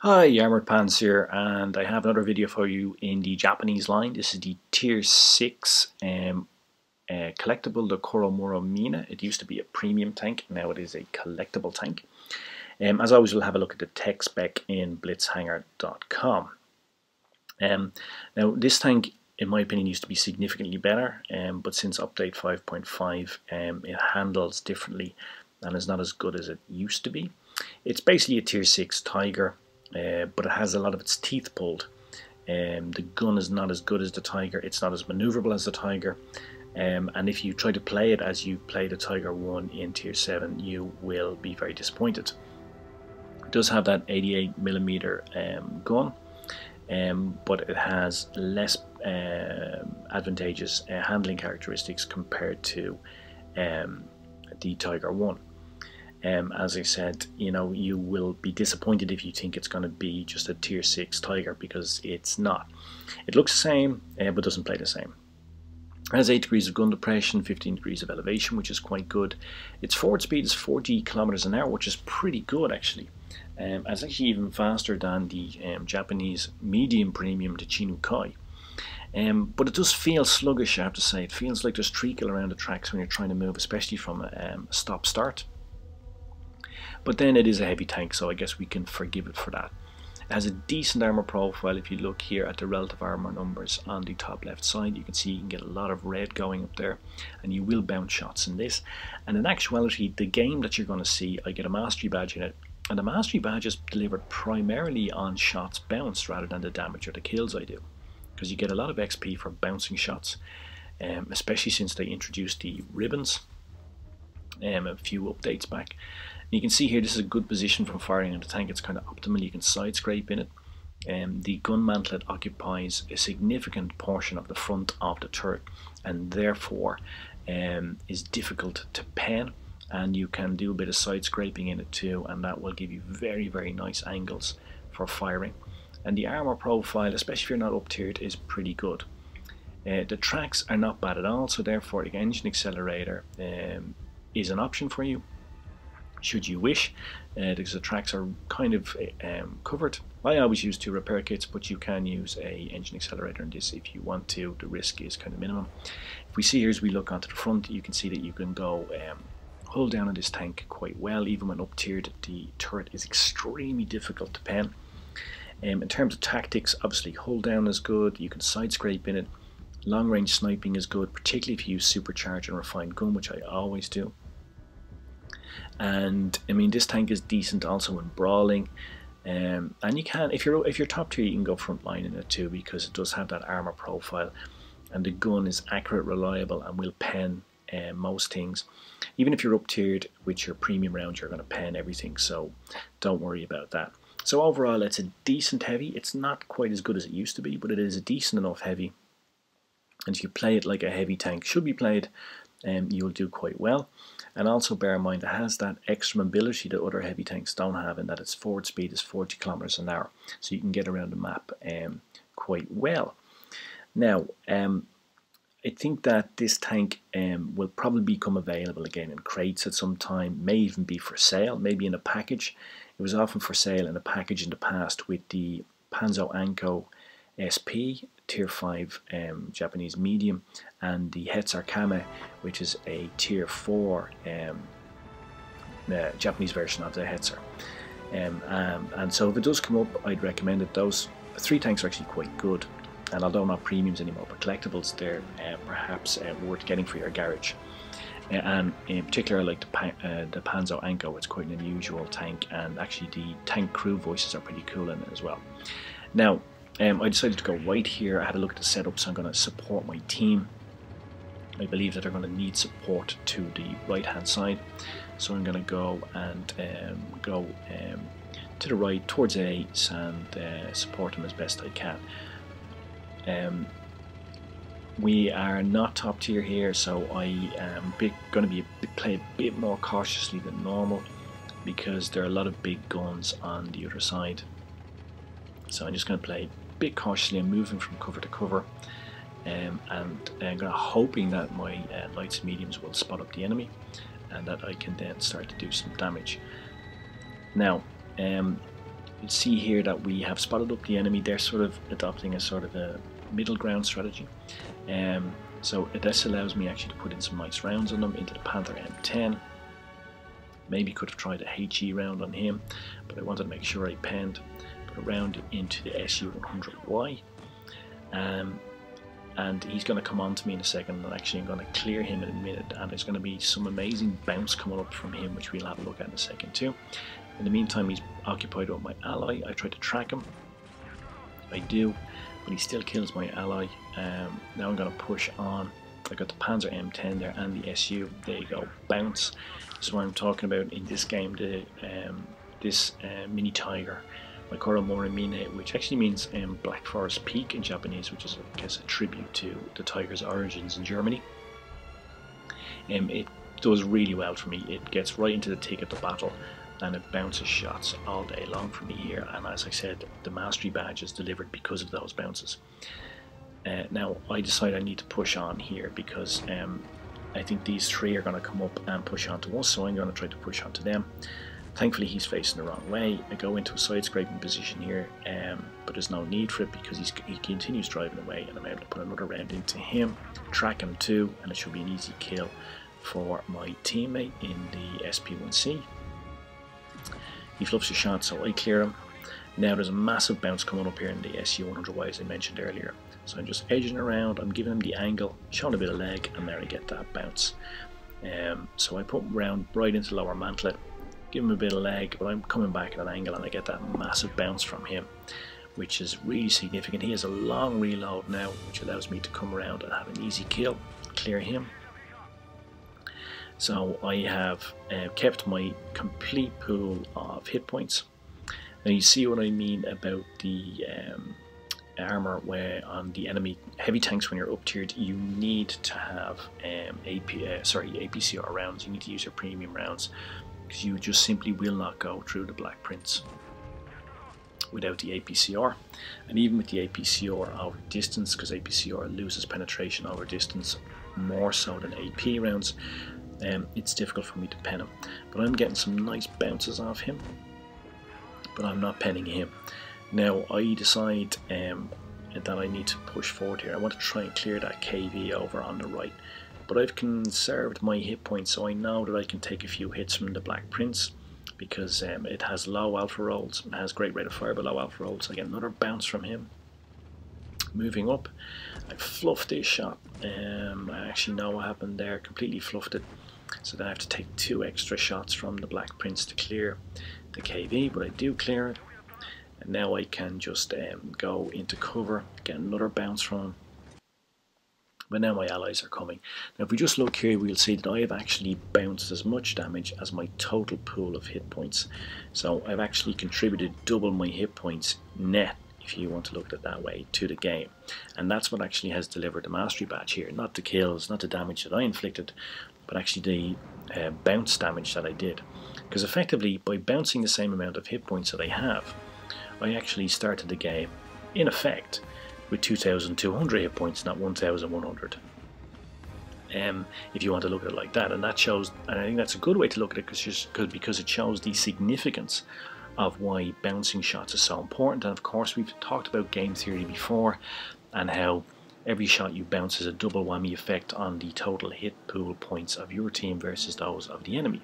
Hi, Armored Pants here, and I have another video for you in the Japanese line. This is the Tier 6 collectible, the Kuro Mori. It used to be a premium tank, now it is a collectible tank. As always, we'll have a look at the tech spec in blitzhanger.com. Now, this tank, in my opinion, used to be significantly better, but since update 5.5, it handles differently and is not as good as it used to be. It's basically a Tier 6 Tiger. But it has a lot of its teeth pulled. The gun is not as good as the Tiger, it's not as maneuverable as the Tiger, and if you try to play it as you play the Tiger 1 in Tier 7, you will be very disappointed. It does have that 88mm gun, but it has less advantageous handling characteristics compared to the Tiger 1. As I said, you will be disappointed if you think it's going to be just a Tier 6 Tiger, because it's not. It looks the same, but doesn't play the same. It has 8 degrees of gun depression, 15 degrees of elevation, which is quite good. Its forward speed is 40 kilometers an hour, which is pretty good actually. It's actually even faster than the Japanese medium premium, the Chinukai. But it does feel sluggish, I have to say. It feels like there's treacle around the tracks when you're trying to move, especially from a stop-start. But then it is a heavy tank, so I guess we can forgive it for that. It has a decent armour profile. If you look here at the relative armour numbers on the top left side, you can see you can get a lot of red going up there, and you will bounce shots in this. And in actuality, the game that you're going to see, I get a mastery badge in it, and the mastery badge is delivered primarily on shots bounced rather than the damage or the kills I do, because you get a lot of XP for bouncing shots, especially since they introduced the ribbons a few updates back. You can see here this is a good position for firing in the tank. It's kind of optimal. You can side scrape in it. The gun mantlet occupies a significant portion of the front of the turret, and therefore is difficult to pen, and you can do a bit of side scraping in it too, and that will give you very, very nice angles for firing. And the armor profile, especially if you're not up tiered, is pretty good. The tracks are not bad at all, so therefore the engine accelerator is an option for you should you wish, because the tracks are kind of covered. I always use 2 repair kits, but you can use a engine accelerator in this if you want to. The risk is kind of minimum. If we see here as we look onto the front, you can see that you can go hold down on this tank quite well. Even when up tiered, the turret is extremely difficult to pen. In terms of tactics, obviously hold down is good. You can side scrape in it. Long range sniping is good, particularly if you use Supercharge and Refined Gun, which I always do. And I mean, this tank is decent also in brawling, and you can, if you're top tier, you can go front line in it too, because it does have that armor profile, and the gun is accurate, reliable, and will pen most things. Even if you're up tiered with your premium rounds, you're going to pen everything, so don't worry about that. So overall, it's a decent heavy. It's not quite as good as it used to be, but it is a decent enough heavy, and if you play it like a heavy tank should be played, you'll do quite well. And also bear in mind, it has that extra mobility that other heavy tanks don't have, in that its forward speed is 40 kilometers an hour, so you can get around the map quite well. Now, I think that this tank will probably become available again in crates at some time, may even be for sale, maybe in a package. It was often for sale in a package in the past with the Panzo Anko SP Tier 5 Japanese medium, and the Hetzer Kame, which is a Tier 4 Japanese version of the Hetzer. And so if it does come up, I'd recommend it. Those 3 tanks are actually quite good, and although not premiums anymore but collectibles, they're perhaps worth getting for your garage. And in particular, I like the Panzo Anko. It's quite an unusual tank, and actually the tank crew voices are pretty cool in it as well. Now, I decided to go white here. I had a look at the setup, so I'm going to support my team. I believe that they're going to need support to the right hand side, so I'm going to go and go to the right towards A's and support them as best I can. We are not top tier here, so I am going to play a bit more cautiously than normal, because there are a lot of big guns on the other side. So I'm just going to play a bit cautiously. I'm moving from cover to cover, and I'm hoping that my lights and mediums will spot up the enemy, and that I can then start to do some damage. Now, You'll see here that we have spotted up the enemy. They're sort of adopting a sort of a middle ground strategy. So this allows me actually to put in some nice rounds on them into the Panther M10. Maybe could have tried a HE round on him, but I wanted to make sure I penned. Put a round into the SU-100Y. And he's going to come on to me in a second, and actually I'm going to clear him in a minute, and there's going to be some amazing bounce coming up from him, which we'll have a look at in a second too. In the meantime, he's occupied with my ally. I try to track him. I do, but he still kills my ally. Now I'm going to push on. I got the Panzer M10 there and the SU. There you go, bounce. This is what I'm talking about in this game. This mini tiger, my Kuro Mori, which actually means Black Forest Peak in Japanese, which is, I guess, a tribute to the tiger's origins in Germany. It does really well for me. It gets right into the thick of the battle, and it bounces shots all day long for me here. And as I said, the mastery badge is delivered because of those bounces. Now I decide I need to push on here because I think these three are going to come up and push on to us, so I'm going to try to push on to them. Thankfully he's facing the wrong way. I go into a side scraping position here, but there's no need for it because he continues driving away, and I'm able to put another round into him, track him too, and it should be an easy kill for my teammate in the SP1C. He fluffs a shot, so I clear him. Now there's a massive bounce coming up here in the SU-100Y, as I mentioned earlier. So I'm just edging around, I'm giving him the angle, showing a bit of leg, and there I get that bounce. So I put him round right into lower mantlet, give him a bit of leg, but I'm coming back at an angle and I get that massive bounce from him, which is really significant. He has a long reload now, which allows me to come around and have an easy kill, clear him. So I have kept my complete pool of hit points. Now you see what I mean about the armour where on the enemy heavy tanks. When you're up tiered, you need to have APCR rounds. You need to use your premium rounds, because you just simply will not go through the Black Prince without the APCR. And even with the APCR over distance, because APCR loses penetration over distance more so than AP rounds, it's difficult for me to pen him. But I'm getting some nice bounces off him, but I'm not penning him. Now I decide that I need to push forward here. I want to try and clear that KV over on the right, but I've conserved my hit points, so I know that I can take a few hits from the Black Prince, because it has low alpha rolls, it has great rate of fire but low alpha rolls. I get another bounce from him. Moving up, I fluffed this shot. I actually know what happened there, completely fluffed it, so then I have to take 2 extra shots from the Black Prince to clear the KV, but I do clear it. And now I can just go into cover, get another bounce from him. But now my allies are coming. Now if we just look here, we'll see that I have actually bounced as much damage as my total pool of hit points. So I've actually contributed double my hit points net, if you want to look at it that way, to the game. And that's what actually has delivered the mastery badge here. Not the kills, not the damage that I inflicted, but actually the bounce damage that I did. Because effectively, by bouncing the same amount of hit points that I have, I actually started the game, in effect, with 2,200 hit points, not 1,100. If you want to look at it like that, and that shows, and I think that's a good way to look at it, because it shows the significance of why bouncing shots are so important. And of course, we've talked about game theory before, and how every shot you bounce has a double whammy effect on the total hit pool points of your team versus those of the enemy.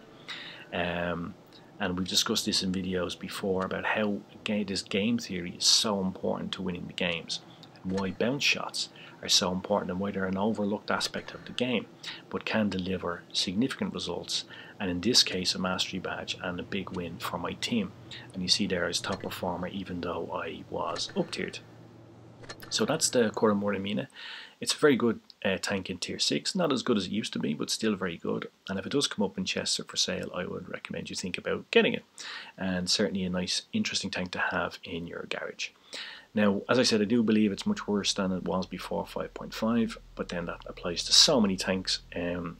And we've discussed this in videos before about how this game theory is so important to winning the games, and why bounce shots are so important, and why they're an overlooked aspect of the game, but can deliver significant results, and in this case a mastery badge and a big win for my team. And you see there as top performer, even though I was up tiered. So that's the Kuro Mori. It's a very good tank in tier 6, not as good as it used to be, but still very good. And if it does come up in chests or for sale, I would recommend you think about getting it. And certainly a nice, interesting tank to have in your garage. Now, as I said, I do believe it's much worse than it was before 5.5, but then that applies to so many tanks.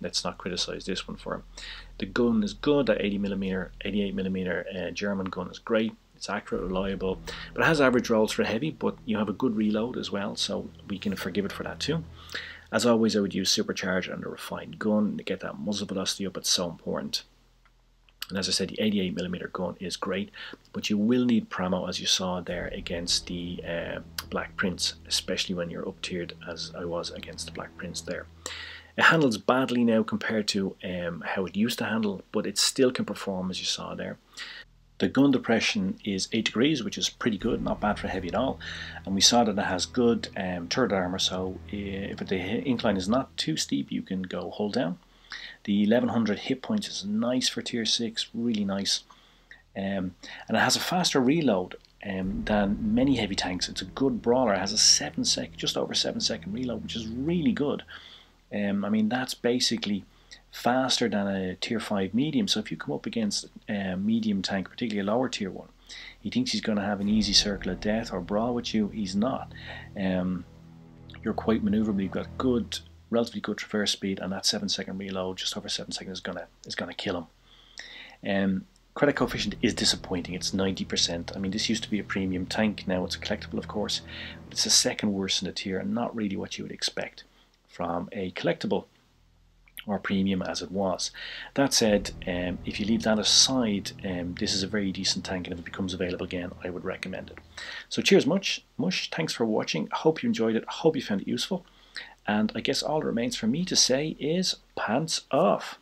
Let's not criticize this one for it. The gun is good. That 80mm, 88mm German gun is great. It's accurate, reliable, but it has average rolls for heavy, but you have a good reload as well, so we can forgive it for that too. As always, I would use Supercharge and a Refined Gun to get that muzzle velocity up. It's so important. And as I said, the 88mm gun is great, but you will need Pramo, as you saw there, against the Black Prince, especially when you're up tiered, as I was against the Black Prince there. It handles badly now compared to how it used to handle, but it still can perform, as you saw there. The gun depression is 8 degrees, which is pretty good, not bad for heavy at all. And we saw that it has good turret armour, so if the incline is not too steep, you can go hull down. The 1100 hit points is nice for tier 6, really nice. And it has a faster reload than many heavy tanks. It's a good brawler. It has a just over 7-second reload, which is really good. I mean, that's basically faster than a tier 5 medium. So if you come up against a medium tank, particularly a lower tier one, he thinks he's going to have an easy circle of death or brawl with you. He's not. You're quite maneuverable. You've got relatively good traverse speed, and that 7-second reload, just over 7 seconds, is gonna kill him. Credit coefficient is disappointing. It's 90%. I mean, this used to be a premium tank. Now it's a collectible, of course, but it's the second worst in the tier, and not really what you would expect from a collectible or premium as it was. That said, if you leave that aside, this is a very decent tank, and if it becomes available again, I would recommend it. So cheers, Mush. Thanks for watching. I hope you enjoyed it. I hope you found it useful. And I guess all that remains for me to say is pants off.